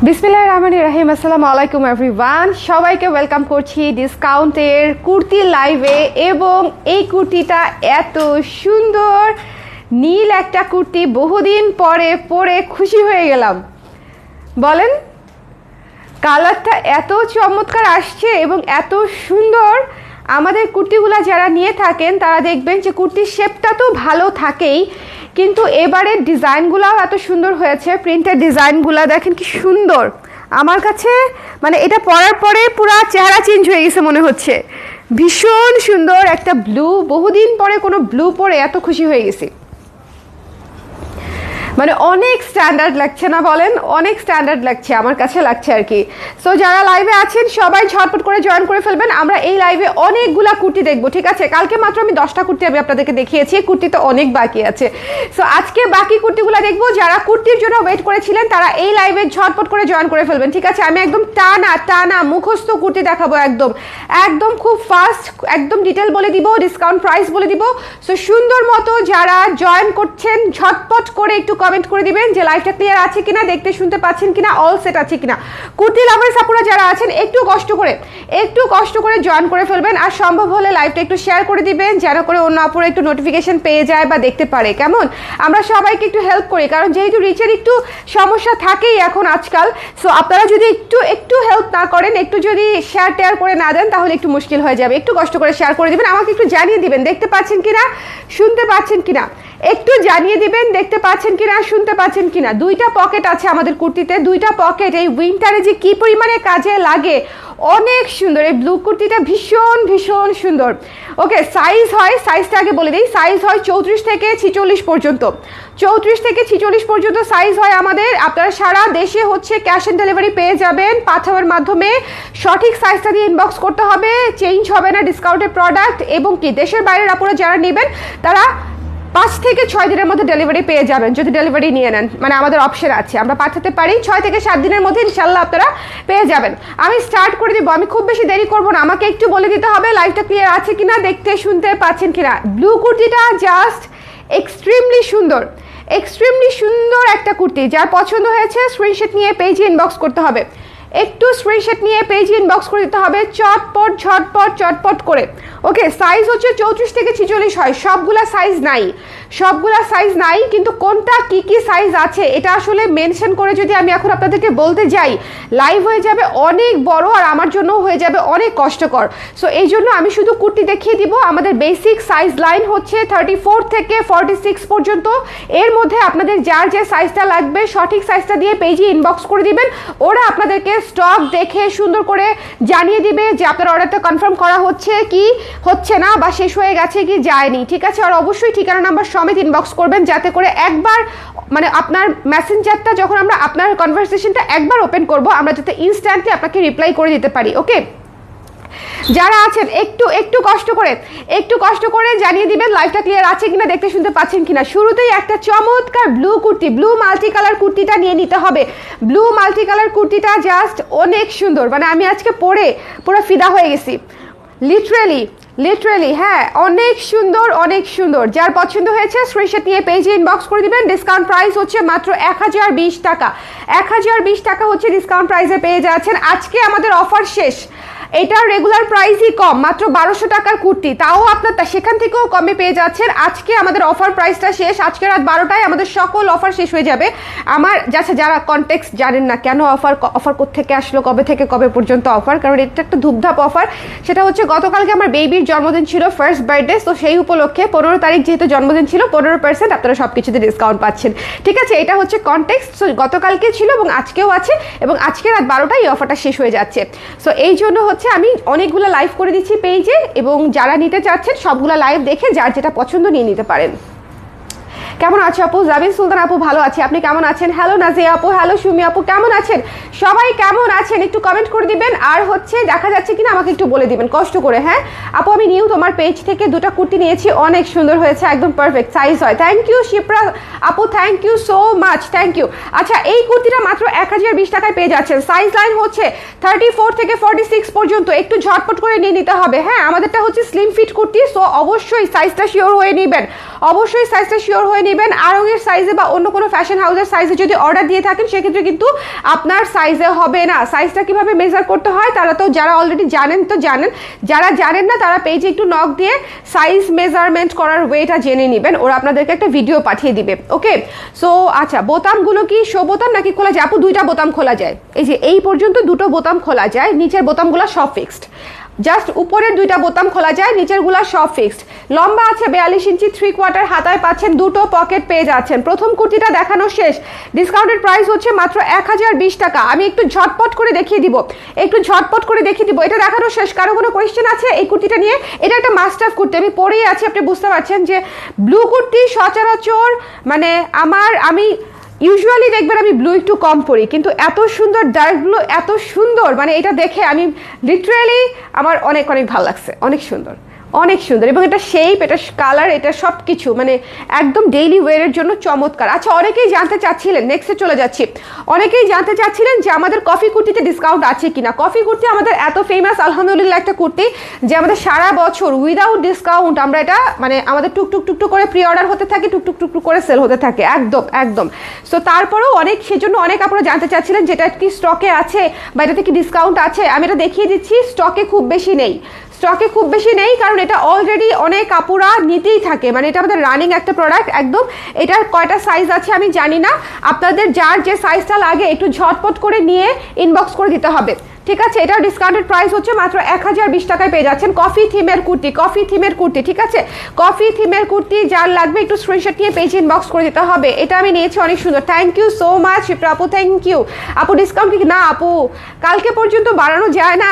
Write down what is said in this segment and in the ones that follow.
বিসমিল্লাহির রহমানির রহিম। আসসালামু আলাইকুম এভরিওয়ান, সবাইকে ওয়েলকাম করছি ডিসকাউন্টের কুর্তি লাইভে। এবং এই কুর্তিটা এত সুন্দর, নীল একটা কুর্তি, বহুদিন পরে পরে খুশি হয়ে গেলাম। বলেন, কালারটা এত চমৎকার আসছে এবং এত সুন্দর। আমাদের কুর্তিগুলো যারা নিয়ে থাকেন তারা দেখবেন যে কুর্তির শেপটা তো ভালো থাকেই, কিন্তু এবারের ডিজাইনগুলোও এত সুন্দর হয়েছে। প্রিন্টের ডিজাইনগুলো দেখেন কি সুন্দর। আমার কাছে মানে এটা পরার পরে পুরো চেহারা চেঞ্জ হয়ে গেছে মনে হচ্ছে। ভীষণ সুন্দর একটা ব্লু, বহুদিন পরে কোনো ব্লু পরে এত খুশি হয়ে গেছি। মানে অনেক স্ট্যান্ডার্ড লাগছে না বলেন? অনেক স্ট্যান্ডার্ড লাগছে, আমার কাছে লাগছে আর কি। সো যারা লাইভে আছেন সবাই ঝটপট করে জয়েন করে ফেলবেন। আমরা এই লাইভে অনেকগুলা কুর্তি দেখবো, ঠিক আছে? কালকে মাত্র আমি 10টা কুর্তি আমি আপনাদেরকে দেখিয়েছি, কুর্তি তো অনেক বাকি আছে। সো আজকে বাকি কুর্তিগুলো দেখবো। যারা কুর্তির জন্য ওয়েট করেছিলেন তারা এই লাইভে ঝটপট করে জয়েন করে ফেলবেন, ঠিক আছে? আমি একদম টানা টানা মুখস্থ কুর্তি দেখাবো, একদম একদম খুব ফাস্ট, একদম ডিটেল বলে দিব, ডিসকাউন্ট প্রাইস বলে দিব। সো সুন্দর মতো যারা জয়েন করছেন ঝটপট করে একটু কমেন্ট করে দিবেন যে লাইভটা ক্লিয়ার আছে কিনা, দেখতে শুনতে পাচ্ছেন কিনা, অল সেট আছে কিনা। কুর্তি লাভার্স আপুরা যারা আছেন একটু কষ্ট করে জয়েন করে ফেলবেন। আর সম্ভব হলে লাইভটা একটু শেয়ার করে দিবেন, যেন করে অন্য আপুরা একটু নোটিফিকেশন পেয়ে যায় বা দেখতে পারে। কেমন? আমরা সবাইকে একটু হেল্প করি, কারণ যেহেতু রিচের একটু সমস্যা থাকেই এখন আজকাল। সো আপনারা যদি একটু হেল্প না করেন, একটু যদি শেয়ার টেয়ার করে না দেন, তাহলে একটু মুশকিল হয়ে যাবে। একটু কষ্ট করে শেয়ার করে দিবেন, আমাকে একটু জানিয়ে দিবেন দেখতে পাচ্ছেন কিনা, শুনতে পাচ্ছেন কিনা। একটু জানিয়ে দিবেন দেখতে পাচ্ছেন কিনা, শুনতে পাচ্ছেন কিনা। দুইটা পকেট আছে আমাদের কুর্তিতে, দুইটা পকেট। এই উইন্টারে যে কি পরিমাণে কাজে লাগে, অনেক সুন্দর। এই ব্লু কুর্তিটা ভীষণ ভীষণ সুন্দর। ওকে, সাইজটা আগে বলে দিই। সাইজ হয় 34 থেকে 46 পর্যন্ত। 34 থেকে 46 পর্যন্ত সাইজ হয় আমাদের। আপনারা সারা দেশে হচ্ছে ক্যাশ অন ডেলিভারি পেয়ে যাবেন পাঠানোর মাধ্যমে। সঠিক সাইজটা দিয়ে ইনবক্স করতে হবে, চেঞ্জ হবে না ডিসকাউন্টের প্রোডাক্ট। এবং কি দেশের বাইরের আপনারা যারা নেবেন তারা 5 থেকে 6 দিনের মধ্যে ডেলিভারি পেয়ে যাবেন, যদি ডেলিভারি নিয়ে নেন। মানে আমাদের অপশন আছে, আমরা পাঠাতে পারি 6 থেকে 7 দিনের মধ্যে, ইনশাল্লাহ আপনারা পেয়ে যাবেন। আমি স্টার্ট করে দিব, আমি খুব বেশি দেরি করব না। আমাকে একটু বলে দিতে হবে লাইভটা ক্লিয়ার আছে কিনা, দেখতে শুনতে পাচ্ছেন কিনা। ব্লু কুর্তিটা জাস্ট এক্সট্রিমলি সুন্দর একটা কুর্তি। যার পছন্দ হয়েছে স্ক্রিনশট নিয়ে পেজে ইনবক্স করতে হবে, একটু স্ক্রিনশট নিয়ে পেজে ইনবক্স করে দিতে হবে চটপট করে। ওকে, সাইজ হচ্ছে 34 থেকে 46 হয়। সবগুলা সাইজ নাই, কিন্তু কোনটা কি সাইজ আছে এটা আসলে মেনশন করে যদি আমি এখন আপনাদেরকে বলতে যাই, লাইভ হয়ে যাবে অনেক বড়, আর আমার জন্য হয়ে যাবে অনেক কষ্টকর। সো এই জন্য আমি শুধু কুর্তি দেখিয়ে দিব। আমাদের বেসিক সাইজ লাইন হচ্ছে 34 থেকে 46 পর্যন্ত। এর মধ্যে আপনাদের যার যে সাইজটা লাগবে সঠিক সাইজটা দিয়ে পেজে ইনবক্স করে দিবেন। ওরা আপনাদেরকে স্টক দেখে সুন্দর করে জানিয়ে দিবে যে আপনার অর্ডারটা কনফার্ম করা হচ্ছে কি হচ্ছে না, বা শেষ হয়ে গেছে কি যায়নি, ঠিক আছে? আর অবশ্যই ঠিকানা নাম্বার সমেত ইনবক্স করবেন, যাতে করে একবার মানে আপনার মেসেঞ্জারটা যখন আমরা আপনার কনভারসেশনটা একবার ওপেন করব, আমরা যাতে ইনস্ট্যান্টলি আপনাকে রিপ্লাই করে দিতে পারি। ওকে, যারা আছেন একটু কষ্ট করে জানিয়ে দিবেন লাইভটা ক্লিয়ার আছে কিনা, দেখতে শুনতে পাচ্ছেন কিনা। শুরুতেই একটা চমৎকার blue kurti, blue multi colour কুর্তিটা নিয়ে নিতে হবে। ব্লু মাল্টি কালার কুর্তিটা জাস্ট অনেক সুন্দর। মানে আমি আজকে পরে পুরো ফিদা হয়ে গেছি, লিটারেলি। হ্যাঁ, অনেক সুন্দর। যার পছন্দ হয়েছে স্ক্রিনশট নিয়ে পেজে ইনবক্স করে দিবেন। ডিসকাউন্ট প্রাইস হচ্ছে মাত্র 1020 টাকা। 1020 টাকা হচ্ছে ডিসকাউন্ট প্রাইসে পেয়ে যাচ্ছেন। আজকে আমাদের অফার শেষ। এটার রেগুলার প্রাইসই কম, মাত্র 1200 টাকার কুর্তি, তাও আপনার সেখান থেকেও কমে পেয়ে যাচ্ছেন। আজকে আমাদের অফার প্রাইসটা শেষ, আজকে রাত 12টায় আমাদের সকল অফার শেষ হয়ে যাবে। আমার যারা কনটেক্সট জানেন না কেন অফার কোত্থেকে আসলো, কবে থেকে কবে পর্যন্ত অফার, কারণ এটা একটা ধুপধাপ অফার। সেটা হচ্ছে গতকালকে আমার বেবির জন্মদিন ছিল, ফার্স্ট বার্থডে। তো সেই উপলক্ষে 15 তারিখ যেহেতু জন্মদিন ছিল, 15% আপনারা সব কিছুতে ডিসকাউন্ট পাচ্ছেন, ঠিক আছে? এটা হচ্ছে কনটেক্সট। সো গতকালকে ছিল এবং আজকেও আছে, এবং আজকে রাত 12টায় এই অফারটা শেষ হয়ে যাচ্ছে। সো এই জন্য হচ্ছে আমি অনেকগুলো লাইভ করে দিচ্ছি পেজে, এবং যারা নিতে চাচ্ছেন সবগুলো লাইভ দেখে যার যেটা পছন্দ নিয়ে নিতে পারেন। কেমন আছে আপু? জাবিন সুলতান আপু ভালো আছি, আপনি কেমন আছেন? হ্যালো নাজিয়া আপু, হ্যালো সুমি আপু, কেমন আছেন? সবাই কেমন আছেন একটু কমেন্ট করে দিবেন। আর হচ্ছে দেখা যাচ্ছে কিনা আমাকে একটু বলে দিবেন কষ্ট করে। হ্যাঁ আপু, আমি নিউ তোমার পেজ থেকে 2টা কুর্তি নিয়েছি, অনেক সুন্দর হয়েছে, একদম পারফেক্ট সাইজ হয়। থ্যাংক ইউ শিপ্রা আপু, thank you so much, thank you. আচ্ছা, এই কুর্তিটা মাত্র 1020 টাকায় পেয়ে যাচ্ছেন। সাইজ লাইন হচ্ছে 34 থেকে 46 পর্যন্ত। একটু ঝটপট করে নিয়ে নিতে হবে। হ্যাঁ, আমাদেরটা হচ্ছে স্লিম ফিট কুর্তি, সো অবশ্যই সাইজটা শিওর হয়ে নেবেন, অবশ্যই সাইজটা শিওর হয়ে নেবেন। আড়ংয়ের সাইজে বা অন্য কোনো ফ্যাশন হাউসের সাইজে যদি অর্ডার দিয়ে থাকেন সেক্ষেত্রে কিন্তু আপনার সাইজে হবে না। সাইজটা কিভাবে মেজার করতে হয় তারা তো যারা অলরেডি জানেন তো জানেন, যারা জানেন না তারা পেজে একটু নক দিয়ে সাইজ মেজারমেন্ট করার ওয়েটা জেনে নেবেন, ওরা আপনাদেরকে একটা ভিডিও পাঠিয়ে দিবে। ওকে, সো আচ্ছা, বোতামগুলো কি শো বোতাম নাকি খোলা যায়? আপু দুইটা বোতাম খোলা যায়, এই যে এই পর্যন্ত দুটো বোতাম খোলা যায়, নিচের বোতামগুলো সব ফিক্সড। জাস্ট উপরের দুইটা বোতাম খোলা যায়, নিচেরগুলো সব ফিক্সড। লম্বা আছে 42 ইঞ্চি, 3/4 হাতায় পাচ্ছেন, দুটো পকেট পেয়ে যাচ্ছেন। প্রথম কুর্তিটা দেখানো শেষ। ডিসকাউন্টেড প্রাইস হচ্ছে মাত্র 1020 টাকা। আমি একটু ঝটপট করে দেখিয়ে দিব, এটা দেখানো শেষ। কারো কোনো কোয়েশ্চেন আছে এই কুর্তিটা নিয়ে? এটা একটা মাস্টার কুর্তি, আমি পরেই আছি, আপনি বুঝতে পারছেন যে ব্লু কুর্তি সচরাচর মানে আমি ইউজুয়ালি দেখবেন আমি ব্লু একটু কম পরি, কিন্তু এত সুন্দর ডার্ক ব্লু, এত সুন্দর, মানে এটা দেখে আমি লিটারালি আমার অনেক অনেক ভালো লাগছে, অনেক সুন্দর, অনেক সুন্দর। এবং এটা শেপ, এটা কালার, এটা সব কিছু মানে একদম ডেইলি ওয়ারের জন্য চমৎকার। আচ্ছা, অনেকেই জানতে চাচ্ছিলেন, নেক্সটে চলে যাচ্ছি, অনেকেই জানতে চাচ্ছিলেন যে আমাদের কফি কুর্তিতে ডিসকাউন্ট আছে কিনা। কফি কুর্তি আমাদের এত ফেমাস আলহামদুলিল্লাহ একটা কুর্তি যে আমাদের সারা বছর উইদাউট ডিসকাউন্ট আমরা এটা মানে আমাদের টুকটুক করে প্রি অর্ডার হতে থাকে, টুকটুক করে সেল হতে থাকে, একদম একদম। সো তারপরেও সেজন্য অনেক আপনারা জানতে চাচ্ছিলেন যেটা কি স্টকে আছে বা এটাতে কি ডিসকাউন্ট আছে। আমি এটা দেখিয়ে দিচ্ছি, স্টকে খুব বেশি নেই, কারণ এটা অলরেডি অনেক আপুরা নিতেই থাকে, মানে এটা আমাদের রানিং একটা প্রোডাক্ট একদম। এটার কয়টা সাইজ আছে আমি জানি না, আপনাদের যার যে সাইজটা লাগে একটু ঝটপট করে নিয়ে ইনবক্স করে দিতে হবে, ঠিক আছে। এটার ডিসকাউন্টেড প্রাইস হচ্ছে মাত্র 1020 টাকায় পেয়ে যাচ্ছেন। কফি থিমের কুর্তি, ঠিক আছে। কফি থিমের কুর্তি যার লাগবে একটু স্ক্রিনশট নিয়ে পেজ ইনবক্স করে দিতে হবে। এটা আমি নিয়েছি, অনেক সুন্দর। Thank you so much Shipra আপু, থ্যাংক ইউ আপু। ডিসকাউন্ট কি না আপু, কালকে পর্যন্ত বাড়ানো যায় না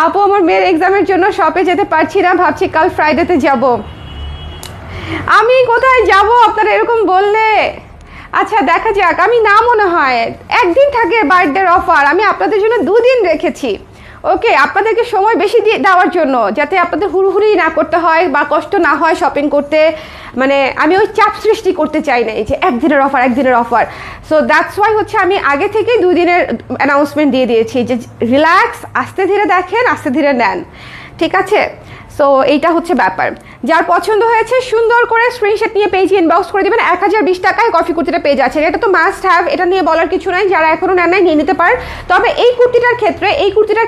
আপু, আমার মেয়ের এক্সামের জন্য শপে যেতে পারছি না, ভাবছি কাল ফ্রাইডেতে যাব। আমি কোথায় যাব আপনারা এরকম বললে? আচ্ছা দেখা যাক, আমি না মনে হয় একদিন থাকে বার্থডের অফার, আমি আপনাদের জন্য 2 দিন রেখেছি। ওকে, আপনাদেরকে সময় বেশি দেওয়ার জন্য, যাতে আপনাদের হুড়হুড়ি না করতে হয় বা কষ্ট না হয় শপিং করতে, মানে আমি ওই চাপ সৃষ্টি করতে চাই না, এই যে একদিনের অফার। সো দ্যাটস ওয়াই হচ্ছে আমি আগে থেকেই 2 দিনের অ্যানাউন্সমেন্ট দিয়ে দিয়েছি যে রিল্যাক্স, আস্তে ধীরে দেখেন, আস্তে ধীরে নেন, ঠিক আছে। সো এইটা হচ্ছে ব্যাপার। যার পছন্দ হয়েছে সুন্দর করে স্ক্রিনশট নিয়ে পেজে ইনবক্স করে দেবেন। 1020 টাকায় কফি কুর্তিটা পেয়ে যাচ্ছে, এটা তো মাস্ট হ্যাভ, এটা নিয়ে বলার কিছু নাই, যারা এখনো নেন নাই নিয়ে নিতে পারেন। তবে এই কুর্তিটার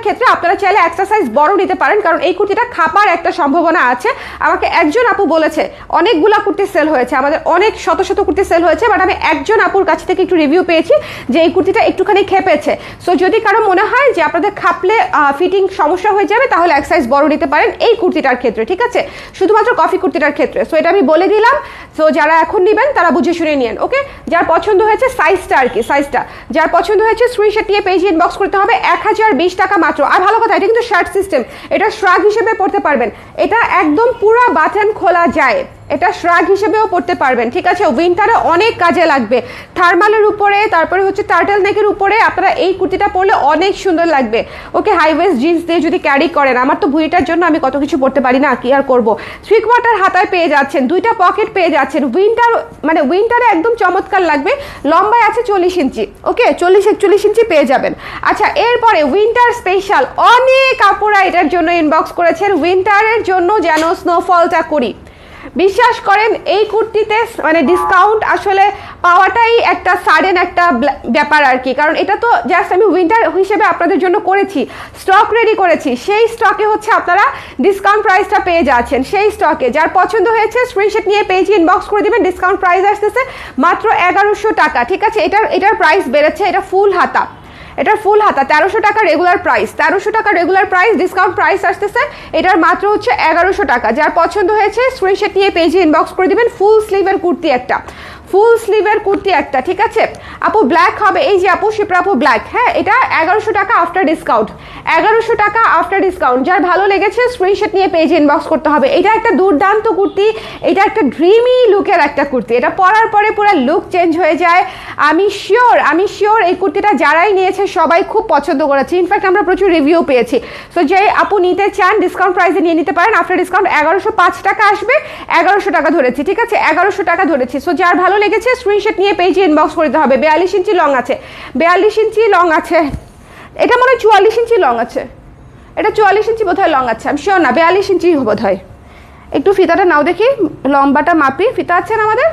ক্ষেত্রে আপনারা চাইলে এক্সারসাইজ বড় নিতে পারেন, কারণ এই কুর্তিটা খাপার একটা সম্ভাবনা আছে। আমাকে একজন আপু বলেছে অনেকগুলা কুর্তি সেল হয়েছে, আমাদের অনেক শত কুর্তি সেল হয়েছে, বাট আমি একজন আপুর কাছ থেকে একটু রিভিউ পেয়েছি যে এই কুর্তিটা একটুখানি খেপেছে। সো যদি কারো মনে হয় যে আপনাদের খাপলে ফিটিং সমস্যা হয়ে যাবে, তাহলে এক সাইজ বড় নিতে পারেন এই কুর্তিটার ক্ষেত্রে, ঠিক আছে, শুধুমাত্র কফি কুর্তিটার ক্ষেত্রে। সো এটা আমি বলে দিলাম, সো যারা এখন নেবেন তারা বুঝে শুনে নিন। ওকে, যার পছন্দ হয়েছে সাইজটা যার পছন্দ হয়েছে স্ক্রিনশট নিয়ে পেজে ইনবক্স করতে হবে। 1020 টাকা মাত্র। আর ভালো কথা, এটা কিন্তু শার্ট সিস্টেম, এটা শ্রাগ হিসেবে পড়তে পারবেন, এটা একদম পুরো বাটন খোলা যায়, এটা শ্রাগ হিসেবেও পড়তে পারবেন, ঠিক আছে। উইন্টারে অনেক কাজে লাগবে, থার্মালের উপরে, তারপরে হচ্ছে টার্টল নেকের উপরে আপনারা এই কুর্তিটা পরলে অনেক সুন্দর লাগবে। ওকে, হাই ওয়েস্ট জিন্স দিয়ে যদি ক্যারি করেন, আমার তো ভুঁড়িটার জন্য আমি কত কিছু পরতে পারি না, কি আর করবো। 3/4 হাতায় পেয়ে যাচ্ছেন, 2টা পকেট পেয়ে যাচ্ছেন, উইন্টারে একদম চমৎকার লাগবে। লম্বায় আছে 40 ইঞ্চি, ওকে, 40-41 ইঞ্চি পেয়ে যাবেন। আচ্ছা, এরপরে উইন্টার স্পেশাল অনেক কাপড়া এটার জন্য ইনবক্স করেছেন, উইন্টারের জন্য যেন স্নোফলটা করি। বিশ্বাস করেন এই কুর্তিতে মানে ডিসকাউন্ট আসলে পাওয়াটাই একটা সাডেন একটা ব্যাপার আর কি, কারণ এটা তো জাস্ট আমি উইন্টার হিসেবে আপনাদের জন্য করেছি, স্টক রেডি করেছি, সেই স্টকে হচ্ছে আপনারা ডিসকাউন্ট প্রাইসটা পেয়ে যাচ্ছেন। সেই স্টকে যার পছন্দ হয়েছে স্ক্রিনশট নিয়ে পেজে ইনবক্স করে দিবেন। ডিসকাউন্ট প্রাইস আসতেছে মাত্র 1100 টাকা, ঠিক আছে। এটার প্রাইস বেড়েছে, এটা ফুল হাতা, 1300 টাকা রেগুলার প্রাইস, ডিসকাউন্ট প্রাইস আসতেছে এটার মাত্র হচ্ছে 1100 টাকা। যার পছন্দ হয়েছে স্ক্রিনশট নিয়ে পেজে ইনবক্স করে দিবেন। ফুল স্লিভের কুর্তি একটা, ঠিক আছে আপু। ব্ল্যাক হবে, এই যে আপু শিপ্রা আপু ব্ল্যাক, হ্যাঁ, এটা 1100 টাকা আফটার ডিসকাউন্ট। যার ভালো লেগেছে স্ক্রিনশট নিয়ে পেজে ইনবক্স করতে হবে। এটা একটা দুর্দান্ত কুর্তি, এটা একটা ড্রিমি লুকের একটা কুর্তি, এটা পরার পরে পুরো লুক চেঞ্জ হয়ে যায়। আমি শিওর এই কুর্তিটা যারাই নিয়েছে সবাই খুব পছন্দ করেছে, ইনফ্যাক্ট আমরা প্রচুর রিভিউ পেয়েছি। সো যে আপু নিতে চান ডিসকাউন্ট প্রাইসে নিয়ে নিতে পারেন। আফটার ডিসকাউন্ট 1105 টাকা আসবে, 1100 টাকা ধরেছি, ঠিক আছে, 1100 টাকা ধরেছি। সো যার ভালো লেগেছে স্ক্রিনশট নিয়ে পেজে ইনবক্স করতে হবে। 42 ইঞ্চি লং আছে, এটা মনে হয় 44 ইঞ্চি লং আছে, এটা 44 ইঞ্চি বোধহয় লং আছে, আমি শিওর না, 42 ইঞ্চি বোধ হয়, একটু ফিতাটা নাও দেখি, লম্বাটা মাপি। ফিতা আছে না আমাদের?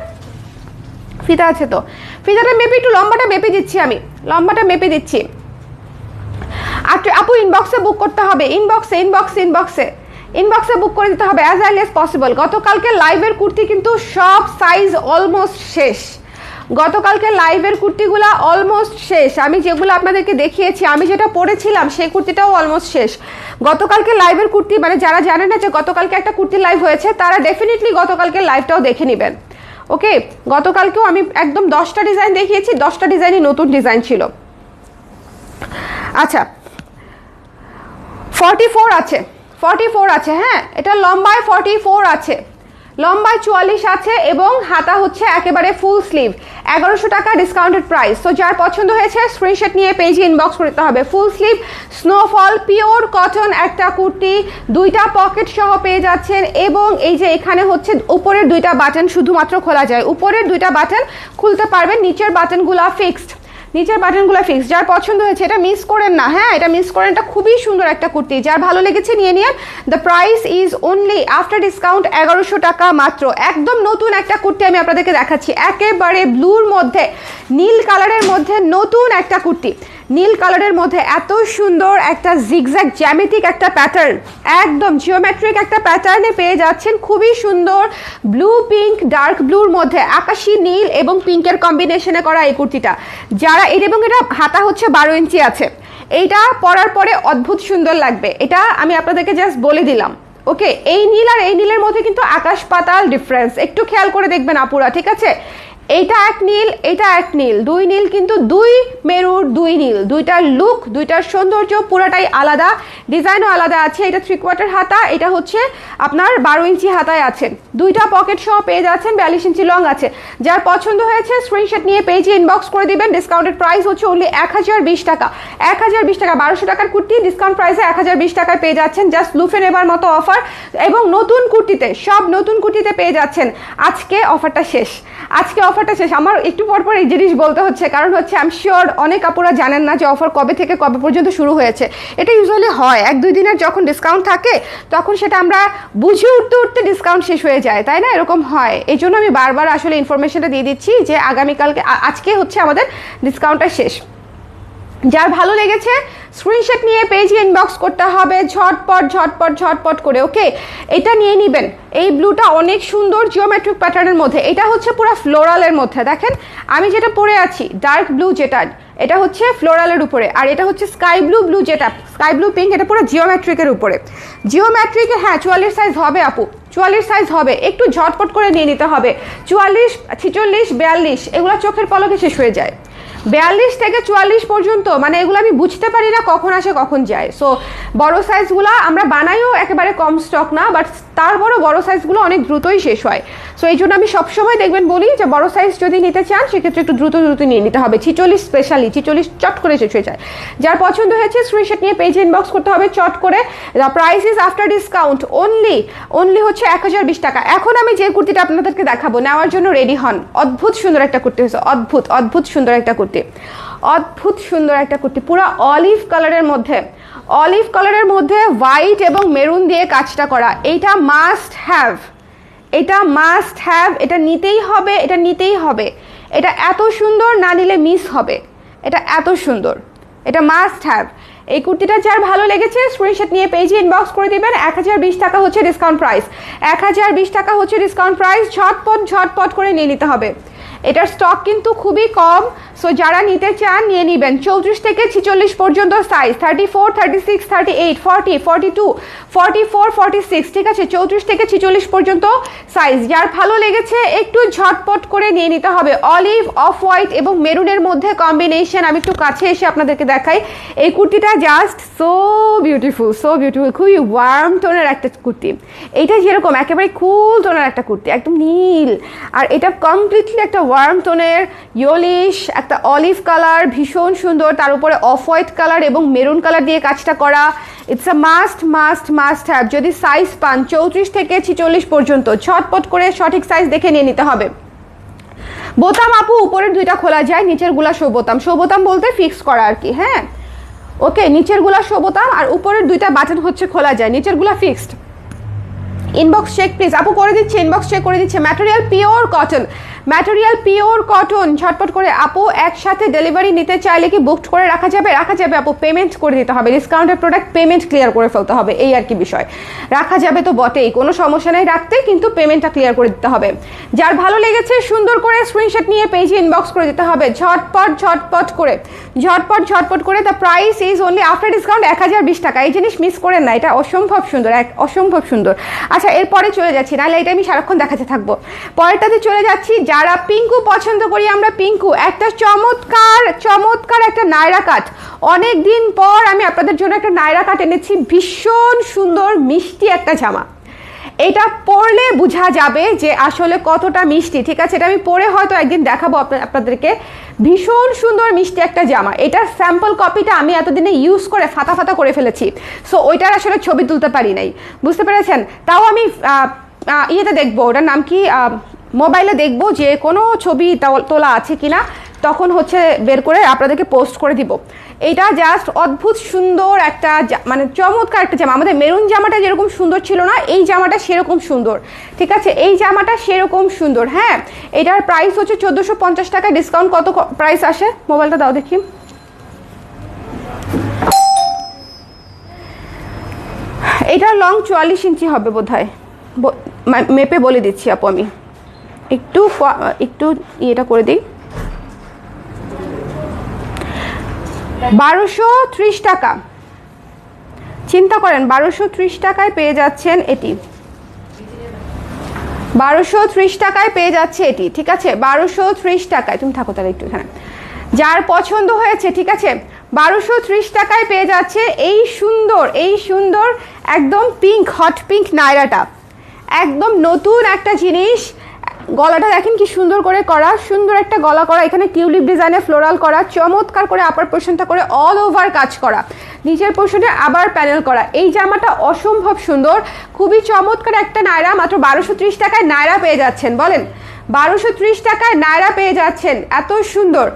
ফিতা আছে তো, ফিতাটা মেপে একটু লম্বাটা মেপে দিচ্ছি, আমি লম্বাটা মেপে দিচ্ছি। আর আপু ইনবক্সে বুক করতে হবে, ইনবক্সে বুক করে দিতে হবে অ্যাজ আর্লি অ্যাজ পসিবল। গতকালকে লাইভের কুর্তি কিন্তু সব সাইজ অলমোস্ট শেষ, গতকালকে লাইভের কুর্তিগুলো অলমোস্ট শেষ। আমি যেগুলো আপনাদেরকে দেখিয়েছি, আমি যেটা পরেছিলাম সেই কুর্তিটাও অলমোস্ট শেষ। গতকালকে লাইভের কুর্তি, মানে যারা জানেন না যে গতকালকে একটা কুর্তি লাইভ হয়েছে, তারা ডেফিনেটলি গতকালকে লাইভটাও দেখে নেবেন। ওকে, গতকালকেও আমি একদম 10টা ডিজাইন দেখিয়েছি, 10টা ডিজাইনই নতুন ডিজাইন ছিল। আচ্ছা, 44 আছে, 44 আছে, হ্যাঁ এটা লম্বায় 44 আছে, লম্বায় 44 আছে এবং হাতা হচ্ছে একেবারে ফুল স্লিভ। 1100 টাকা ডিসকাউন্টেড প্রাইস। তো যার পছন্দ হয়েছে স্ক্রিনশট নিয়ে পেজে ইনবক্স করতে হবে। Full sleeve snowfall pure cotton একটা কুর্তি, 2টা পকেট সহ পেয়ে যাচ্ছেন এবং এই যে এখানে হচ্ছে উপরের 2টা বাটন শুধুমাত্র খোলা যায়, উপরের 2টা বাটন খুলতে পারবেন, নিচের বাটনগুলো ফিক্সড, নিচের বাটনগুলো ফিক্স। যার পছন্দ হয়েছে এটা মিস করেন না, হ্যাঁ এটা মিস করেন, এটা খুবই সুন্দর একটা কুর্তি, যার ভালো লেগেছে নিয়ে নিন। The price is only after discount 1100 টাকা মাত্র। একদম নতুন একটা কুর্তি আমি আপনাদেরকে দেখাচ্ছি, একেবারে ব্লুর মধ্যে নীল কালারের মধ্যে নতুন একটা কুর্তি, নীল কালারের মধ্যে এত সুন্দর একটা জিগজ্যাগ জ্যামিতিক একটা প্যাটার্ন, একদম জিওমেট্রিক একটা প্যাটার্নে পেয়ে যাচ্ছেন, খুবই সুন্দর ব্লু পিঙ্ক ডার্ক ব্লুর মধ্যে আকাশি নীল এবং পিঙ্কের কম্বিনেশনে করা এই কুর্তিটা। যারা এবং এটা হাতা হচ্ছে 12 ইঞ্চি আছে, এইটা পরার পরে অদ্ভুত সুন্দর লাগবে, এটা আমি আপনাদেরকে জাস্ট বলে দিলাম। ওকে, এই নীল আর এই নীলের মধ্যে কিন্তু আকাশ পাতাল ডিফারেন্স, একটু খেয়াল করে দেখবেন আপুরা, ঠিক আছে? এইটা এক নীল, এটা এক নীল, 2 নীল কিন্তু 2 মেরুর 2 নীল, 2টার লুক 2টার সৌন্দর্য পুরাটাই আলাদা, ডিজাইনও আলাদা আছে। এটা 3/4 হাতা, এটা হচ্ছে আপনার 12 ইঞ্চি হাতায় আছেন, 2টা পকেট সহ পেয়ে যাচ্ছেন, 42 ইঞ্চি লং আছে। যার পছন্দ হয়েছে স্ক্রিনশট নিয়ে পেজে ইনবক্স করে দিবেন। ডিসকাউন্টেড প্রাইস হচ্ছে অনলি 1020 টাকা, 1020 টাকা, 1200 টাকার কুর্তি ডিসকাউন্ট প্রাইসে 1020 টাকায় পেয়ে যাচ্ছেন। জাস্ট লুফে নেবার মতো অফার এবং নতুন কুর্তিতে, সব নতুন কুর্তিতে পেয়ে যাচ্ছেন। আজকে অফারটা শেষ, আজকে অফারটা শেষ। আমার একটু পর পর এই জিনিস বলতে হচ্ছে, কারণ হচ্ছে আই এম শিওর অনেক আপুরা জানেন না যে অফার কবে থেকে কবে পর্যন্ত শুরু হয়েছে। এটা ইউজুয়ালি হয় 1-2 দিনের যখন ডিসকাউন্ট থাকে তখন সেটা আমরা বুঝে উঠতে উঠতে ডিসকাউন্ট শেষ হয়ে যায়, তাই না? এরকম হয়, এই জন্য আমি বারবার আসলে ইনফরমেশনটা দিয়ে দিচ্ছি যে আগামীকালকে, আজকে হচ্ছে আমাদের ডিসকাউন্টটা শেষ। যার ভালো লেগেছে স্ক্রিনশট নিয়ে পেজে ইনবক্স করতে হবে ঝটপট ঝটপট ঝটপট করে। ওকে, এটা নিয়ে নেবেন। এই ব্লুটা অনেক সুন্দর জিওমেট্রিক প্যাটার্নের মধ্যে, এটা হচ্ছে পুরো ফ্লোরালের মধ্যে। দেখেন আমি যেটা পরে আছি ডার্ক ব্লু, যেটা এটা হচ্ছে ফ্লোরালের উপরে, আর এটা হচ্ছে স্কাই ব্লু, যেটা স্কাই ব্লু পিঙ্ক, এটা পুরো জিওমেট্রিকের উপরে। জিওমেট্রিকে হ্যাঁ 44 সাইজ হবে আপু, 44 সাইজ হবে, একটু ঝটপট করে নিয়ে নিতে হবে। 44, 46, 42 এগুলো চোখের পলকে শেষ হয়ে যায়। 42 থেকে 44 পর্যন্ত মানে এগুলো আমি বুঝতে পারি না কখন আসে কখন যায়। সো বড় সাইজগুলো আমরা বানাইও একেবারে কম স্টক না, বাট তারপরও বড় সাইজগুলো অনেক দ্রুতই শেষ হয়। সো এই জন্য আমি সবসময় দেখবেন বলি যে বড় সাইজ যদি নিতে চান সেক্ষেত্রে একটু দ্রুত দ্রুত নিয়ে নিতে হবে। 46 স্পেশালি 46 চট করে শেষ হয়ে যায়। যার পছন্দ হয়েছে স্ক্রিনশট নিয়ে পেজে ইনবক্স করতে হবে চট করে। The price is after discount only হচ্ছে 1020 টাকা। এখন আমি যে কুর্তিটা আপনাদেরকে দেখাবো নেওয়ার জন্য রেডি হন। অদ্ভুত সুন্দর একটা কুর্তি হয়েছে, অদ্ভুত সুন্দর একটা কুর্তি, অদ্ভুত সুন্দর একটা কুর্তি, পুরো অলিভ কালারের মধ্যে, অলিভ কালারের মধ্যে হোয়াইট এবং মেরুন দিয়ে কাজটা করা। এইটা মাস্ট হ্যাভ, এটা মাস্ট হ্যাভ, এটা নিতেই হবে, এটা নিতেই হবে। এটা এত সুন্দর, না নিলে মিস হবে, এটা এত সুন্দর, এটা মাস্ট হ্যাভ। এই কুর্তিটা যার ভালো লেগেছে স্ক্রিনশট নিয়ে পেজে ইনবক্স করে দিবেন। 1020 টাকা হচ্ছে ডিসকাউন্ট প্রাইস, 1020 টাকা হচ্ছে ডিসকাউন্ট প্রাইস। ঝটপট ঝটপট করে নিয়ে নিতে হবে। এটার স্টক কিন্তু খুবই কম, সো যারা নিতে চান নিয়ে নেবেন। 34 থেকে 46 পর্যন্ত সাইজ, 34, 36, 38, 40, 42, 44, 46, ঠিক আছে? 34 থেকে 46 পর্যন্ত সাইজ। যার ভালো লেগেছে একটু ঝটপট করে নিয়ে নিতে হবে। অলিভ, অফ হোয়াইট এবং মেরুনের মধ্যে কম্বিনেশন। আমি একটু কাছে এসে আপনাদেরকে দেখাই। এই কুর্তিটা জাস্ট সো বিউটিফুল, খুবই ওয়ার্ম টোনের একটা কুর্তি। এইটা যেরকম একেবারে কুল টোনের একটা কুর্তি, একদম নীল, আর এটা কমপ্লিটলি একটা ওয়ার্ম টোনের ইয়েলিশ একটা অলিভ কালার, ভীষণ সুন্দর, তার উপরে অফ হোয়াইট কালার এবং মেরুন কালার দিয়ে কাজটা করা। It's a must have. যদি সাইজ পান 34 থেকে 46 পর্যন্ত, ঝটপট করে সঠিক সাইজ দেখে নিয়ে নিতে হবে। বোতাম আপু উপরের 2টা খোলা যায়, নিচের গুলা শো বোতাম বলতে ফিক্স করা আর কি, হ্যাঁ ওকে। নিচের গুলা শো বোতাম আর উপরের 2টা বাটন হচ্ছে খোলা যায়, নিচের গুলা ফিক্সড। ইনবক্স চেক প্লিজ আপু, করে দিচ্ছে, ইনবক্স চেক করে দিচ্ছে। Material pure cotton, material pure cotton, ঝটপট করে আপু। একসাথে ডেলিভারি নিতে চাইলে কি বুকড করে রাখা যাবে? রাখা যাবে আপু, পেমেন্ট করে দিতে হবে, ডিসকাউন্টের প্রোডাক্ট পেমেন্ট ক্লিয়ার করে ফেলতে হবে, এই আর কি বিষয়। রাখা যাবে তো বটেই, কোনো সমস্যা নেই রাখতে, কিন্তু পেমেন্টটা ক্লিয়ার করে দিতে হবে। যার ভালো লেগেছে সুন্দর করে স্ক্রিনশট নিয়ে পেজে ইনবক্স করে দিতে হবে, ঝটপট ঝটপট করে, ঝটপট ঝটপট করে। The price is only after discount 1020 টাকা। এই জিনিস মিস করেন না, এটা অসম্ভব সুন্দর, অসম্ভব সুন্দর। আচ্ছা এরপরে চলে যাচ্ছি, নাহলে এটা আমি সারাক্ষণ দেখাতে থাকবো। পরেরটাতে চলে যাচ্ছি, যারা পিঙ্কু পছন্দ করি আমরা, পিঙ্কু একটা চমৎকার চমৎকার একটা নায়রা কাট। অনেক দিন পর আমি আপনাদের জন্য একটা নায়রা কাট এনেছি, ভীষণ সুন্দর মিষ্টি একটা জামা। এটা পরলে বোঝা যাবে যে আসলে কতটা মিষ্টি, ঠিক আছে? এটা আমি পরে হয়তো একদিন দেখাবো আপনাদেরকে। ভীষণ সুন্দর মিষ্টি একটা জামা। এটার স্যাম্পল কপিটা আমি এতদিনে ইউজ করে ফাটা ফাটা করে ফেলেছি, সো ওইটার আসলে ছবি তুলতে পারি নাই, বুঝতে পেরেছেন? তাও আমি ইয়েতে দেখবো, ওটার নাম কি, মোবাইলে দেখবো যে কোনো ছবি তোলা আছে কিনা, তখন হচ্ছে বের করে আপনাদেরকে পোস্ট করে দিব। এটা জাস্ট অদ্ভুত সুন্দর একটা মানে চমৎকার একটা জামা। আমাদের মেরুন জামাটা যেরকম সুন্দর ছিল না, এই জামাটা সেরকম সুন্দর, ঠিক আছে? এই জামাটা সেরকম সুন্দর। হ্যাঁ, এটার প্রাইস হচ্ছে 1450 টাকা। ডিসকাউন্ট কত প্রাইস আসে? মোবাইলটা দাও দেখি। এটার লং 44 ইঞ্চি হবে বোধহয়, মেপে বলে দিচ্ছি আপু। আমি একটু ইয়েটা করে দিই। 1230 টাকা, চিন্তা করেন 1230 টাকায় পেয়ে যাচ্ছেন এটি, 1230 টাকায় পেয়ে যাচ্ছে এটি, ঠিক আছে? 1230 টাকায়। তুমি থাকো তাহলে একটু এখানে। যার পছন্দ হয়েছে, ঠিক আছে, 1230 টাকায় পেয়ে যাচ্ছে এই সুন্দর একদম পিঙ্ক, হট পিঙ্ক নায়রাটা। একদম নতুন একটা জিনিস। গলাটা দেখেন কি সুন্দর করে করা, সুন্দর একটা গলা করা, এখানে টিউলিপ ডিজাইনে ফ্লোরাল করা, চমৎকার করে আপার পোর্শনটা করে অল ওভার কাজ করা, নিচের পোর্শনে আবার প্যানেল করা। এই জামাটা অসম্ভব সুন্দর, খুবই চমৎকার একটা নায়রা। মাত্র 1230 টাকায় নায়রা পেয়ে যাচ্ছেন, বলেন 1230 টাকায় নায়রা পেয়ে যাচ্ছেন, এত সুন্দর।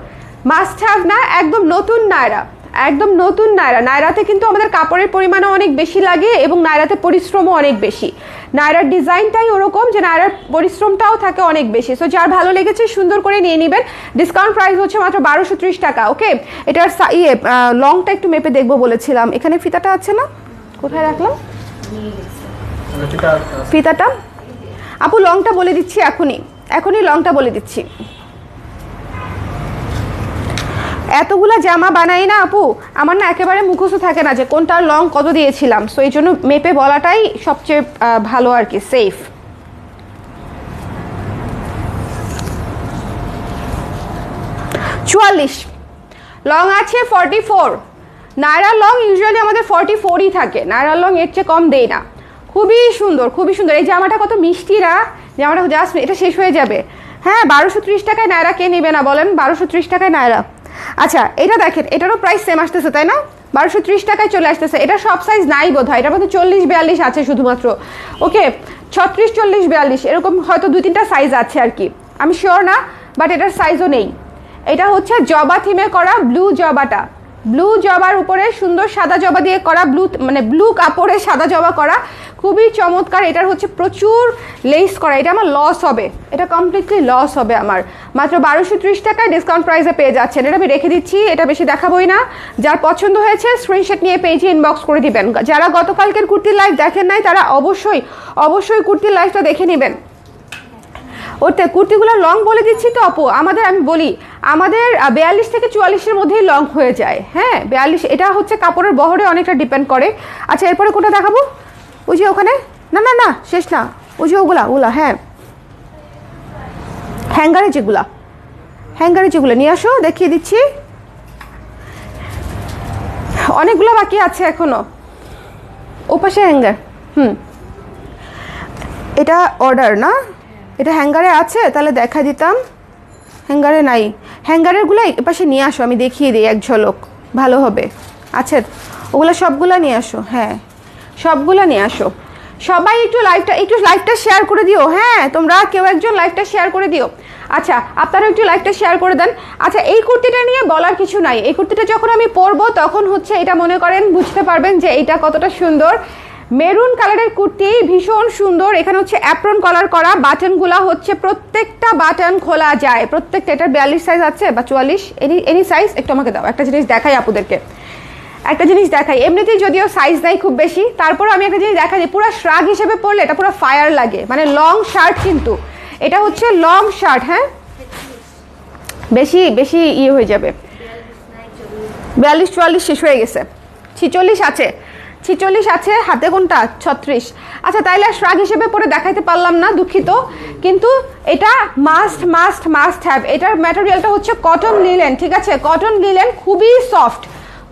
মাস্ট হ্যাভ না, একদম নতুন নায়রা, একদম নতুন নায়রা। নায়রাতে কিন্তু আমাদের কাপড়ের পরিমাণও অনেক বেশি লাগে এবং নায়রাতে পরিশ্রমও অনেক বেশি। নায়রার ডিজাইনটাই ওরকম যে নায়রার পরিশ্রমটাও থাকে অনেক বেশি। সো যার ভালো লেগেছে সুন্দর করে নিয়ে নেবেন। ডিসকাউন্ট প্রাইস হচ্ছে মাত্র 1230 টাকা। ওকে, এটার লংটা একটু মেপে দেখবো বলেছিলাম। এখানে ফিতাটা আছে না, কোথায় রাখলাম ফিতাটা? আপু লংটা বলে দিচ্ছি, এখনই লংটা বলে দিচ্ছি। এতগুলা জামা বানাই না আপু, আমার না একেবারে মুখস্থ থাকে না যে কোনটার লং কত দিয়েছিলাম। সো এই জন্য মেপে বলাটাই সবচেয়ে ভালো আর কি, সেফ। চুয়াল্লিশ লং আছে 44। নায়রার লং ইউজুয়ালি আমাদের 44ই থাকে, নায়রার লং এর চেয়ে কম দেই না। খুবই সুন্দর, খুবই সুন্দর। এই জামাটা কত মিষ্টি না, জামাটা জাস্ট এটা শেষ হয়ে যাবে। হ্যাঁ, 1230 টাকায় নায়রা কে নেবে না বলেন? 1230 টাকায় নায়রা। আচ্ছা এটা দেখেন, এটারও প্রাইস সেম আসতেছে তাই না? 1230 টাকায় চলে আসতেছে। এটা সব সাইজ নাই বোধ হয়, এটার মধ্যে 40-42 আছে শুধুমাত্র। ওকে, 36-40-42 এরকম হয়তো 2-3টা সাইজ আছে আর কি, আমি শিওর না, বাট এটার সাইজও নেই। এটা হচ্ছে জবা থিমে করা, ব্লু জবাটা, ব্লু জবার উপরে সুন্দর সাদা জবা দিয়ে করা, ব্লু কাপড়ে সাদা জবা করা, খুবই চমৎকার। এটার হচ্ছে প্রচুর লেস করা। এটা আমার লস হবে, এটা কমপ্লিটলি লস হবে আমার। মাত্র 1230 টাকায় ডিসকাউন্ট প্রাইসে পেয়ে যাচ্ছেন। এটা আমি রেখে দিচ্ছি, এটা বেশি দেখাবোই না। যার পছন্দ হয়েছে স্ক্রিনশট নিয়ে পেজে ইনবক্স করে দিবেন। যারা গতকালকের কুর্তির লাইভ দেখেন নাই তারা অবশ্যই কুর্তির লাইভটা দেখে নেবেন। ওতে কুর্তিগুলোর লং বলে দিচ্ছি তো আপু, আমি বলি আমাদের 42 থেকে 44-এর মধ্যেই লং হয়ে যায়। হ্যাঁ 42, এটা হচ্ছে কাপড়ের বহরে অনেকটা ডিপেন্ড করে। আচ্ছা এরপরে কোনটা দেখাবো? ওই যে ওখানে, না শেষ না, ওই যে ওগুলা, হ্যাঁ হ্যাঙ্গারে যেগুলো নিয়ে আসো, দেখিয়ে দিচ্ছি। অনেকগুলো বাকি আছে এখনো, ওপাশে হ্যাঙ্গার। এটা অর্ডার না, এটা হ্যাঙ্গারে আছে, তাহলে দেখা দিতাম। হ্যাঙ্গারে নাই, হ্যাঙ্গারেরগুলো এপাশে নিয়ে আসো, আমি দেখিয়ে দিই এক ঝলক, ভালো হবে। আচ্ছা ওগুলো সবগুলো নিয়ে আসো, হ্যাঁ সবগুলো নিয়ে আসো। সবাই একটু লাইভটা শেয়ার করে দিও। হ্যাঁ তোমরা কেউ একজন লাইভটা শেয়ার করে দিও। আচ্ছা আপনারা একটু লাইভটা শেয়ার করে দেন। আচ্ছা এই কুর্তিটা নিয়ে বলার কিছু নাই, এই কুর্তিটা যখন আমি পরবো তখন হচ্ছে এটা মনে করেন বুঝতে পারবেন যে এটা কতটা সুন্দর। মেরুন কালারের কুর্তি, ভীষণ সুন্দর। এখানে হচ্ছে অ্যাপ্রন কলার করা, বাটনগুলা হচ্ছে প্রত্যেকটা বাটন খোলা যায়, প্রত্যেকটা। এটার 42 সাইজ আছে বা 44, এনি সাইজ। একটু আমাকে দাও, একটা জিনিস দেখাই আপুদেরকে, একটা জিনিস দেখাই। এমনিতেই যদিও সাইজ নাই খুব বেশি, তারপর আমি একটা জিনিস দেখাই যে পুরো শ্রাগ হিসেবে পরলে এটা পুরো ফায়ার লাগে, মানে লং শার্ট, কিন্তু এটা হচ্ছে লং শার্ট। হ্যাঁ, বেশি বেশি ইয়ে হয়ে যাবে। 42 44 শেষ হয়ে গেছে, 46 আছে, 46 আছে হাতে, কোনটা 36। আচ্ছা, তাইলে শ্রাগ হিসেবে পরে দেখাইতে পারলাম না, দুঃখিত। কিন্তু এটা মাস্ট মাস্ট মাস্ট হ্যাভ। এটার ম্যাটেরিয়ালটা হচ্ছে কটন লিলেন, ঠিক আছে, কটন লিলেন, খুবই সফট,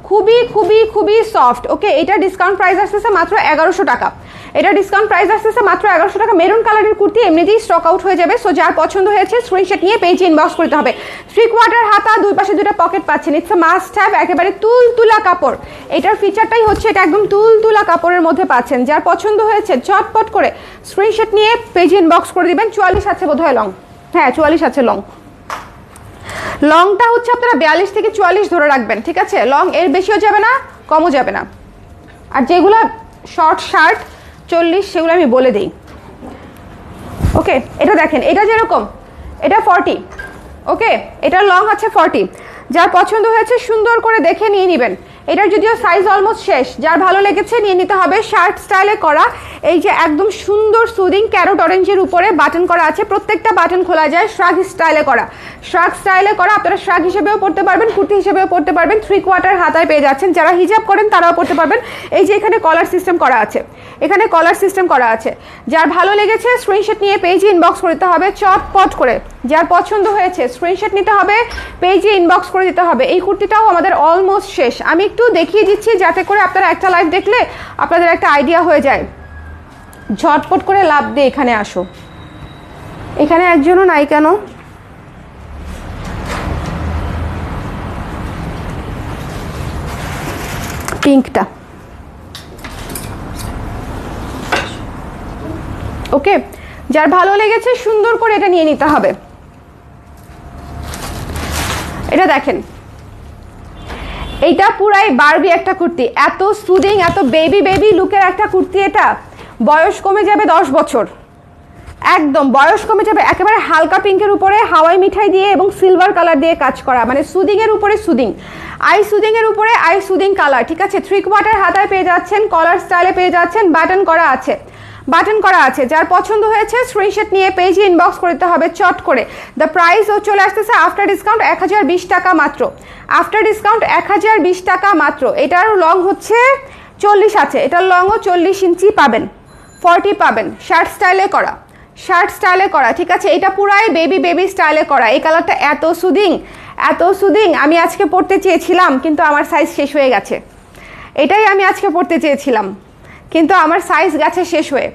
খুবই খুবই খুবই সফট। ওকে, এটা ডিসকাউন্ট প্রাইস আসতেছে মাত্র 1100 টাকা। এটা ডিসকাউন্ট প্রাইস আসতেছে মাত্র 1100 টাকা। মেরুন কালারের কুর্তি এমনিতেই স্টক আউট হয়ে যাবে। সো যার পছন্দ হয়েছে স্ক্রিনশট নিয়ে পেজে ইনবক্স করতে হবে। 3/4 হাতা, দুই পাশে দুটো পকেট পাচ্ছেন। ইটস আ মাস্ট হ্যাভ, একেবারে তুলতুলা কাপড়। এটার ফিচারটাই হচ্ছে এটা একদম তুলতুলা কাপড়ের মধ্যে পাচ্ছেন। যার পছন্দ হয়েছে চটপট করে স্ক্রিনশট নিয়ে পেজে ইনবক্স করে দিবেন। 44 আছে বোধহয় লং, হ্যাঁ 44 আছে লং। লংটা হচ্ছে আপনারা 42 থেকে 44 ধরে রাখবেন, ঠিক আছে। লং এর বেশিও যাবে না, কমও যাবে না। আর যেগুলো শর্ট শার্ট 40, সেগুলো আমি বলে দিই। ওকে, এটা দেখেন, এটা যেরকম, এটা 40। ওকে, এটার লং আছে 40। যার পছন্দ হয়েছে সুন্দর করে দেখে নিয়ে নেবেন। এটার যদিও সাইজ অলমোস্ট শেষ, যার ভালো লেগেছে নিয়ে নিতে হবে। শার্ট স্টাইলে করা, এই যে একদম সুন্দর সুদিং ক্যারট অরেঞ্জের উপরে বাটন করা আছে, প্রত্যেকটা বাটন খোলা যায়। শ্রাগ স্টাইলে করা, শ্রাগ স্টাইলে করা। আপনারা শ্রাগ হিসেবেও পড়তে পারবেন, কুর্তি হিসেবেও পড়তে পারবেন। 3/4 হাতায় পেয়ে যাচ্ছেন। যারা হিজাব করেন তারাও পড়তে পারবেন। এই যে এখানে কলার সিস্টেম করা আছে, এখানে কলার সিস্টেম করা আছে। যার ভালো লেগেছে স্ক্রিনশট নিয়ে পেজে ইনবক্স করতে হবে চটপট করে। যার পছন্দ হয়েছে স্ক্রিনশট নিতে হবে, পেজে ইনবক্স করে দিতে হবে। এই কুর্তিটাও আমাদের অলমোস্ট শেষ। আমি একটু দেখিয়ে দিচ্ছি যাতে করে আপনারা একটা লাইভ দেখলে আপনাদের একটা আইডিয়া হয়ে যায়। ঝটপট করে লাভ দিয়ে এখানে আসো। এখানে একজনও নাই কেন? পিঙ্কটা, ওকে। যার ভালো লেগেছে সুন্দর করে এটা নিয়ে নিতে হবে। এটা দেখেন, এইটা পুরাই বারবি একটা কুর্তি, এত সুদিং, এত বেবি বেবি লুকের একটা কুর্তি। এটা বয়স কমে যাবে 10 বছর, একদম বয়স কমে যাবে। একেবারে হালকা পিঙ্কের উপরে হাওয়াই মিঠাই দিয়ে এবং সিলভার কালার দিয়ে কাজ করা, মানে সুদিং এর উপরে সুদিং, আই সুদিং এর উপরে আই সুদিং কালার, ঠিক আছে। 3/4 হাতায় পেয়ে যাচ্ছেন, কলার স্টাইলে পেয়ে যাচ্ছেন, বাটন করা আছে, বাটন করা আছে। যার পছন্দ হয়েছে স্ক্রিনশট নিয়ে পেজে ইনবক্স করতে হবে চট করে। দ্য প্রাইস ও চলে আসতেছে আফটার ডিসকাউন্ট 1020 টাকা মাত্র। আফটার ডিসকাউন্ট 1020 টাকা মাত্র। এটার লং হচ্ছে 40 আছে, এটার লংও 40 ইঞ্চি পাবেন, 40 পাবেন। শার্ট স্টাইলে করা, শার্ট স্টাইলে করা, ঠিক আছে। এটা পুরাই বেবি বেবি স্টাইলে করা। এই কালারটা এত সুদিং, এত সুদিং। আমি আজকে পড়তে চেয়েছিলাম কিন্তু আমার সাইজ শেষ হয়ে গেছে। এটাই আমি আজকে পড়তে চেয়েছিলাম কিন্তু আমার সাইজ গেছে শেষ হয়ে।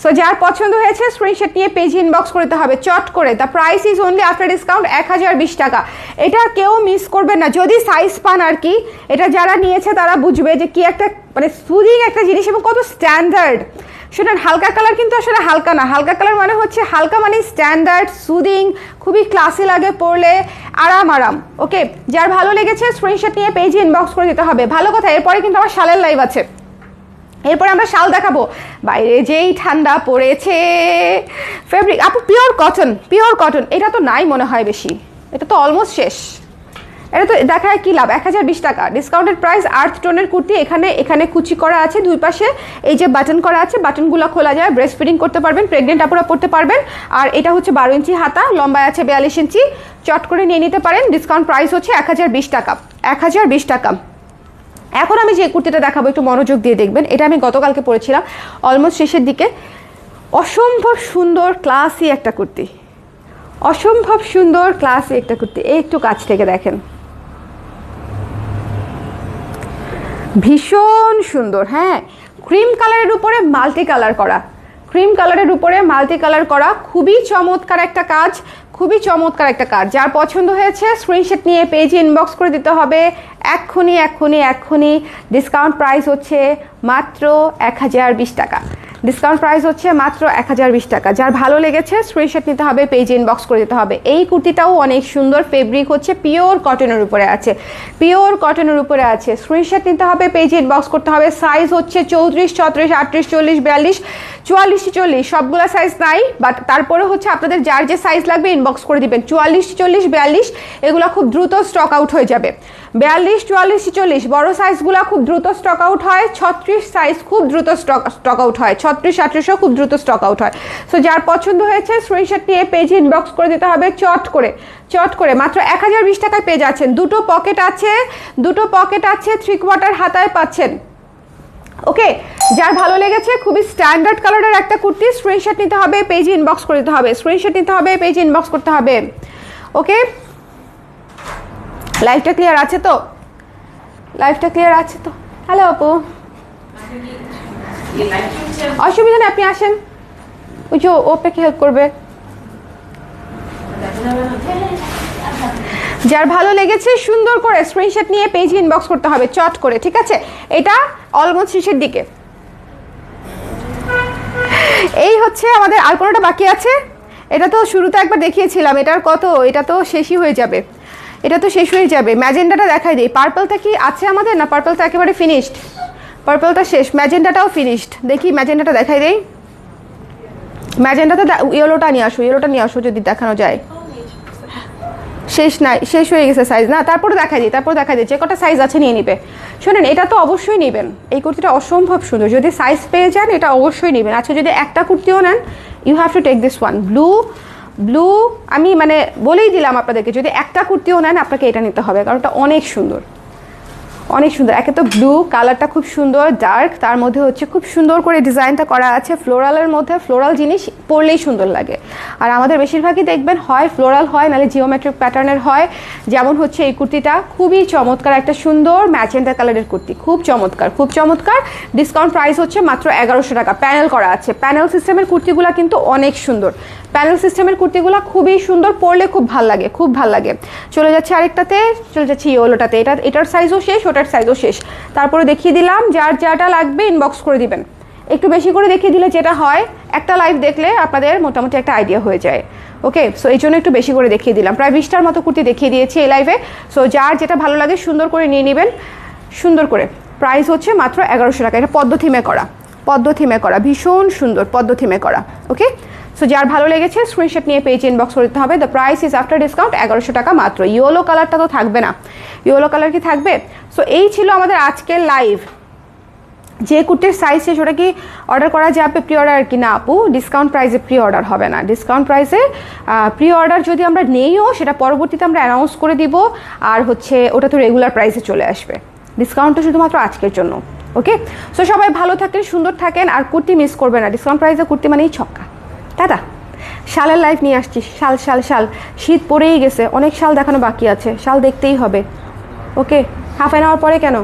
সো যার পছন্দ হয়েছে স্ক্রিনশট নিয়ে পেজে ইনবক্স করতে হবে চট করে। The price is only after discount 1020 টাকা। এটা কেউ মিস করবেন না যদি সাইজ পান আর কি। এটা যারা নিয়েছে তারা বুঝবে যে কি একটা মানে সুদিং একটা জিনিস এবং কত স্ট্যান্ডার্ড। শুনেন, হালকা কালার কিন্তু আসলে হালকা না, হালকা কালার মানে হচ্ছে হালকা মানে স্ট্যান্ডার্ড, সুদিং, খুবই ক্লাসি লাগে পরলে, আরাম আরাম। ওকে, যার ভালো লেগেছে স্ক্রিনশট নিয়ে পেজে ইনবক্স করে দিতে হবে। ভালো কথা, এরপরে কিন্তু আমার শালের লাইভ আছে, এরপরে আমরা শাল দেখাবো। বাইরে যেই ঠান্ডা পড়েছে। ফেব্রিক আপু পিওর কটন, পিওর কটন। এটা তো নাই মনে হয় বেশি, এটা তো অলমোস্ট শেষ। এটা তো দেখায় কি লাভ, 1020 টাকা ডিসকাউন্টেড প্রাইস। আর্থ টোনের কুর্তি, এখানে এখানে কুচি করা আছে, দুই পাশে এই যে বাটন করা আছে, বাটনগুলো খোলা যায়, ব্রেস্ট ফিডিং করতে পারবেন, প্রেগনেন্ট আপুরা পড়তে পারবেন। আর এটা হচ্ছে 12 ইঞ্চি হাতা, লম্বায় আছে 42 ইঞ্চি। চট করে নিয়ে নিতে পারেন। ডিসকাউন্ট প্রাইস হচ্ছে 1020 টাকা, 1020 টাকা। এখন আমি যে কুর্তিটা দেখাবো একটু মনোযোগ দিয়ে দেখবেন। এটা আমি গতকালকে পরেছিলাম, অলমোস্ট শেষের দিকে। অসম্ভব সুন্দর ক্লাসি একটা কুর্তি, অসম্ভব সুন্দর ক্লাসি একটা কুর্তি। একটু কাছ থেকে দেখেন, ভীষণ সুন্দর। হ্যাঁ, ক্রিম কালারের উপরে মাল্টি কালার করা, ক্রিম কালারের উপরে মাল্টি কালার করা, খুবই চমৎকার একটা কাজ, খুবই চমৎকার একটা কাজ। যার পছন্দ হয়েছে স্ক্রিনশট নিয়ে পেজে ইনবক্স করে দিতে হবে এক্ষুনি এক্ষুনি এক্ষুনি। ডিসকাউন্ট প্রাইস হচ্ছে মাত্র 1020 টাকা। ডিসকাউন্ট প্রাইস হচ্ছে মাত্র 1020 টাকা। যার ভালো লেগেছে স্ক্রিনশট নিতে হবে, পেজে ইনবক্স করে দিতে হবে। এই কুর্তিটাও অনেক সুন্দর, ফেব্রিক হচ্ছে পিওর কটনের উপরে আছে, পিওর কটনের উপরে আছে। স্ক্রিনশট নিতে হবে, পেজে ইনবক্স করতে হবে। সাইজ হচ্ছে 34, 36, 38, 40, 42, 44, 40 সবগুলো সাইজ নাই, বাট তারপরে হচ্ছে আপনাদের যার যে সাইজ লাগবে ইনবক্স করে দিবেন। 44, 40, 42 এগুলো খুব দ্রুত স্টক আউট হয়ে যাবে। 42, 44, 40 বড় সাইজগুলো খুব দ্রুত স্টক আউট হয়। 36 সাইজ খুব দ্রুত স্টক আউট হয়। 36, 38 খুব দ্রুত স্টক আউট হয়। সো যার পছন্দ হয়েছে স্ক্রিনশট নিয়ে পেজে ইনবক্স করে দিতে হবে চট করে। মাত্র 1020 টাকায় পেয়ে যাচ্ছেন। দুটো পকেট আছে, 3/4 হাতায় পাচ্ছেন। ওকে, যার ভালো লেগেছে, খুবই স্ট্যান্ডার্ড কালারের একটা কুর্তি, স্ক্রিনশট নিতে হবে, পেজে ইনবক্স করে দিতে হবে। স্ক্রিনশট নিতে হবে, পেজে ইনবক্স করতে হবে। ওকে, লাইভটা ক্লিয়ার আছে তো? হ্যালো আপু, অসুবিধা নেই, আপনি আসেন, ওই যে ওপেকে হেল্প করবে। যার ভালো লেগেছে সুন্দর করে স্ক্রিনশট নিয়ে পেজে ইনবক্স করতে হবে চট করে, ঠিক আছে? এটা অলমোস্ট শেষের দিকে। এই হচ্ছে আমাদের, আর কোনোটা বাকি আছে? এটা তো শুরুতে একবার দেখিয়েছিলাম, এটার কত, এটা তো শেষই হয়ে যাবে, ম্যাজেন্ডাটা দেখাই দিই। পার্পলটা কি আছে আমাদের, না পার্পলটা একেবারে ফিনিশড? পার্পলটা শেষ, ম্যাজেন্ডাটাও ফিনিশড। দেখি ম্যাজেন্ডাটা দেখাই দেই। ম্যাজেন্ডাতে ইয়েলোটা নিয়ে আসো যদি দেখানো যায়। শেষ হয়ে গেছে সাইজ, না তারপরে দেখাই দিই, যে কটা সাইজ আছে নিয়ে নিবে। শোনেন, এটা তো অবশ্যই নেবেন, এই কুর্তিটা অসম্ভব সুন্দর। যদি সাইজ পেয়ে যান এটা অবশ্যই নেবেন। আচ্ছা, যদি একটা কুর্তিও নেন, you have to take this one. Blue আমি মানে বলেই দিলাম আপনাদেরকে, যদি একটা কুর্তিও নেন আপনাকে এটা নিতে হবে, কারণ এটা অনেক সুন্দর। একে তো ব্লু কালারটা খুব সুন্দর, ডার্ক, তার মধ্যে হচ্ছে খুব সুন্দর করে ডিজাইনটা করা আছে ফ্লোরালের মধ্যে। ফ্লোরাল জিনিস পরলেই সুন্দর লাগে, আর আমাদের বেশিরভাগই দেখবেন হয় ফ্লোরাল হয়, নাহলে জিওমেট্রিক প্যাটার্নের হয়। যেমন হচ্ছে এই কুর্তিটা খুবই চমৎকার, একটা সুন্দর ম্যাজেন্টা কালারের কুর্তি, খুব চমৎকার। ডিসকাউন্ট প্রাইস হচ্ছে মাত্র 1100 টাকা। প্যানেল করা আছে, প্যানেল সিস্টেমের কুর্তিগুলো কিন্তু অনেক সুন্দর। প্যানেল সিস্টেমের কুর্তিগুলো খুবই সুন্দর, পরলে খুব ভাল লাগে। চলে যাচ্ছে আরেকটাতে, ইয়েলোটাতে। এটার সাইজও শেষ, ওটার সাইজও শেষ। তারপরে দেখিয়ে দিলাম, যার যাটা লাগবে ইনবক্স করে দিবেন। একটু বেশি করে দেখিয়ে দিলে যেটা হয়, একটা লাইভ দেখলে আপনাদের মোটামুটি একটা আইডিয়া হয়ে যায়। ওকে, সো এই জন্য একটু বেশি করে দেখিয়ে দিলাম। প্রায় 20টার মতো কুর্তি দেখিয়ে দিয়েছি এই লাইভে। সো যার যেটা ভালো লাগে সুন্দর করে নিয়ে নেবেন, সুন্দর করে। প্রাইস হচ্ছে মাত্র 1100 টাকা। এটা পদ্ম থিমে করা, ভীষণ সুন্দর পদ্ম থিমে করা। ওকে, সো যার ভালো লেগেছে স্ক্রিনশট নিয়ে পেজে ইনবক্স করতে হবে। The price is after discount 1100 টাকা মাত্র। ইয়েলো কালারটা তো থাকবে না, ইয়েলো কালার কি থাকবে? সো এই ছিল আমাদের আজকের লাইভ। যে কুর্তির সাইজ শেষ ওটা কি অর্ডার করা যাবে প্রি অর্ডার কি না আপু? ডিসকাউন্ট প্রাইসে প্রি অর্ডার হবে না। ডিসকাউন্ট প্রাইসে প্রি অর্ডার যদি আমরা নেইও, সেটা পরবর্তীতে আমরা অ্যানাউন্স করে দিব, আর হচ্ছে ওটা তো রেগুলার প্রাইসে চলে আসবে। ডিসকাউন্টটা শুধুমাত্র আজকের জন্য। ওকে, সো সবাই ভালো থাকেন, সুন্দর থাকেন, আর কুর্তি মিস করবে না। ডিসকাউন্ট প্রাইসে কুর্তি মানেই ছক্কা। দাদা, শালের লাইফ নিয়ে আসছি। শাল শীত পড়েই গেছে, অনেক শাল দেখানো বাকি আছে, শাল দেখতেই হবে। ওকে, হাফ অ্যান আওয়ার পরে কেন?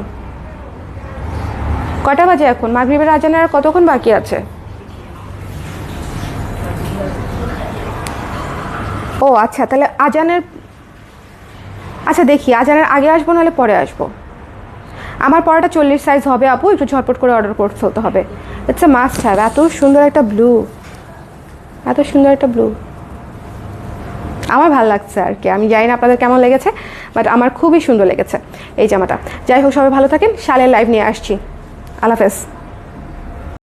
কটা বাজে এখন? মাগরিবের আজানের আর কতক্ষণ বাকি আছে? ও আচ্ছা, তাহলে আচ্ছা দেখি আজানের আগে আসবো নাহলে পরে আসবো। আমার পরাটা 40 সাইজ হবে আপু, একটু ঝটপট করে অর্ডার করে ফেলতে হবে। It's a must have. এত সুন্দর একটা ব্লু, আমার ভালো লাগছে আর কি। আমি জানি না আপনাদের কেমন লেগেছে, বাট আমার খুবই সুন্দর লেগেছে এই জামাটা। যাই হোক, সবাই ভালো থাকেন। শালের লাইভ নিয়ে আসছি। আল্লাহ হাফেজ।